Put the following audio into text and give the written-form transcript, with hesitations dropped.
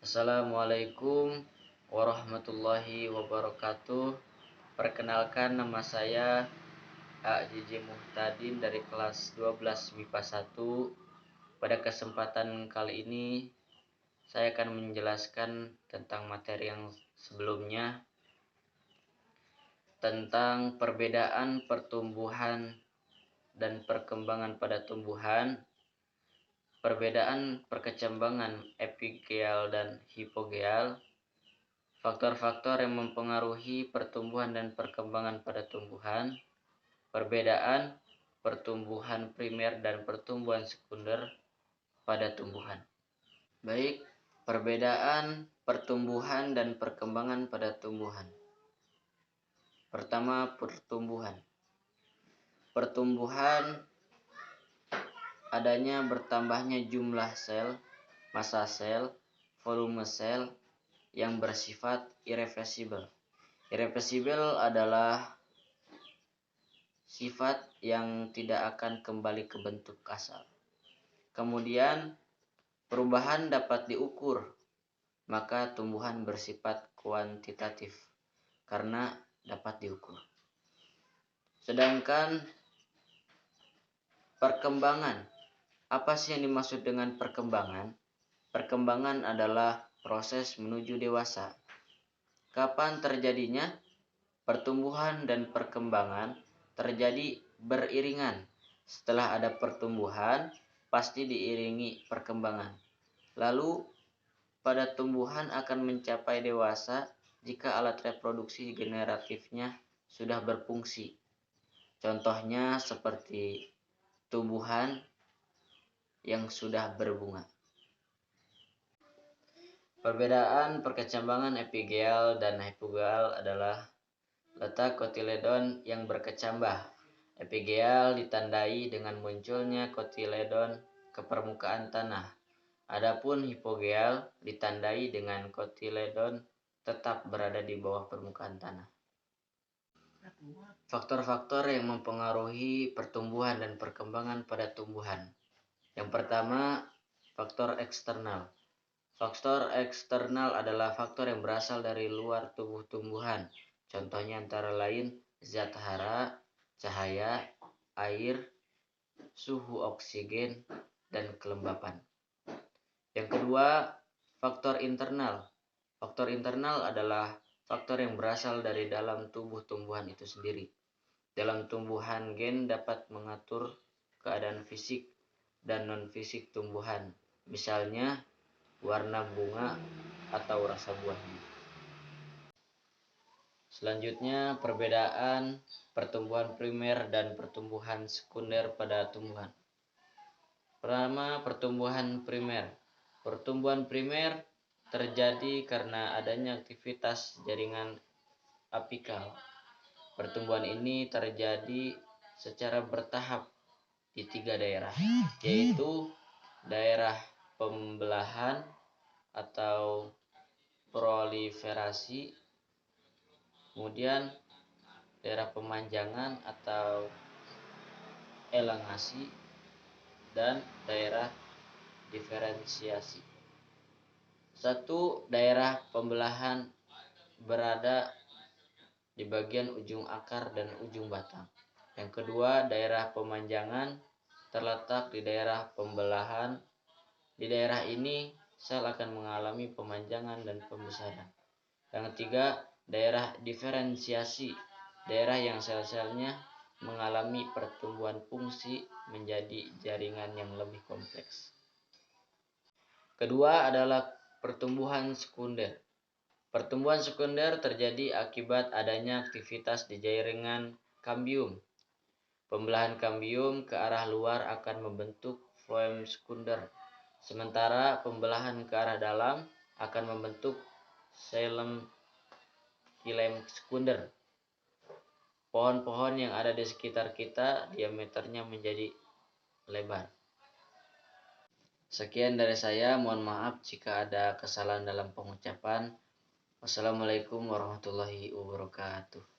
Assalamualaikum warahmatullahi wabarakatuh. Perkenalkan, nama saya A.J.J. Muhtadin dari kelas 12 MIPA 1. Pada kesempatan kali ini saya akan menjelaskan tentang materi yang sebelumnya, tentang perbedaan pertumbuhan dan perkembangan pada tumbuhan, perbedaan perkecambangan epigeal dan hipogeal, faktor-faktor yang mempengaruhi pertumbuhan dan perkembangan pada tumbuhan, perbedaan pertumbuhan primer dan pertumbuhan sekunder pada tumbuhan. Baik, perbedaan pertumbuhan dan perkembangan pada tumbuhan. Pertama, pertumbuhan. Pertumbuhan adanya bertambahnya jumlah sel, massa sel, volume sel yang bersifat irreversibel. Irreversibel adalah sifat yang tidak akan kembali ke bentuk asal. Kemudian perubahan dapat diukur, maka tumbuhan bersifat kuantitatif karena dapat diukur. Sedangkan perkembangan, apa sih yang dimaksud dengan perkembangan? Perkembangan adalah proses menuju dewasa. Kapan terjadinya? Pertumbuhan dan perkembangan terjadi beriringan. Setelah ada pertumbuhan, pasti diiringi perkembangan. Lalu, pada tumbuhan akan mencapai dewasa jika alat reproduksi generatifnya sudah berfungsi. Contohnya seperti tumbuhan yang sudah berbunga. Perbedaan perkecambangan epigeal dan hipogeal adalah letak kotiledon yang berkecambah. Epigeal ditandai dengan munculnya kotiledon ke permukaan tanah. Adapun hipogeal ditandai dengan kotiledon tetap berada di bawah permukaan tanah. Faktor-faktor yang mempengaruhi pertumbuhan dan perkembangan pada tumbuhan. Yang pertama, faktor eksternal. Faktor eksternal adalah faktor yang berasal dari luar tubuh tumbuhan. Contohnya antara lain zat hara, cahaya, air, suhu oksigen, dan kelembapan. Yang kedua, faktor internal. Faktor internal adalah faktor yang berasal dari dalam tubuh tumbuhan itu sendiri. Dalam tumbuhan, gen dapat mengatur keadaan fisik dan non-fisik tumbuhan. Misalnya, warna bunga atau rasa buahnya. Selanjutnya, perbedaan pertumbuhan primer dan pertumbuhan sekunder pada tumbuhan. Pertama, pertumbuhan primer. Pertumbuhan primer terjadi karena adanya aktivitas jaringan apikal. Pertumbuhan ini terjadi secara bertahap di 3 daerah, yaitu daerah pembelahan atau proliferasi, kemudian daerah pemanjangan atau elongasi, dan daerah diferensiasi. Satu, daerah pembelahan berada di bagian ujung akar dan ujung batang. Yang kedua, daerah pemanjangan terletak di daerah pembelahan. Di daerah ini, sel akan mengalami pemanjangan dan pembesaran. Yang ketiga, daerah diferensiasi, daerah yang sel-selnya mengalami pertumbuhan fungsi menjadi jaringan yang lebih kompleks. Kedua adalah pertumbuhan sekunder. Pertumbuhan sekunder terjadi akibat adanya aktivitas di jaringan kambium. Pembelahan kambium ke arah luar akan membentuk floem sekunder, sementara pembelahan ke arah dalam akan membentuk xilem sekunder. Pohon-pohon yang ada di sekitar kita diameternya menjadi lebar. Sekian dari saya, mohon maaf jika ada kesalahan dalam pengucapan. Wassalamualaikum warahmatullahi wabarakatuh.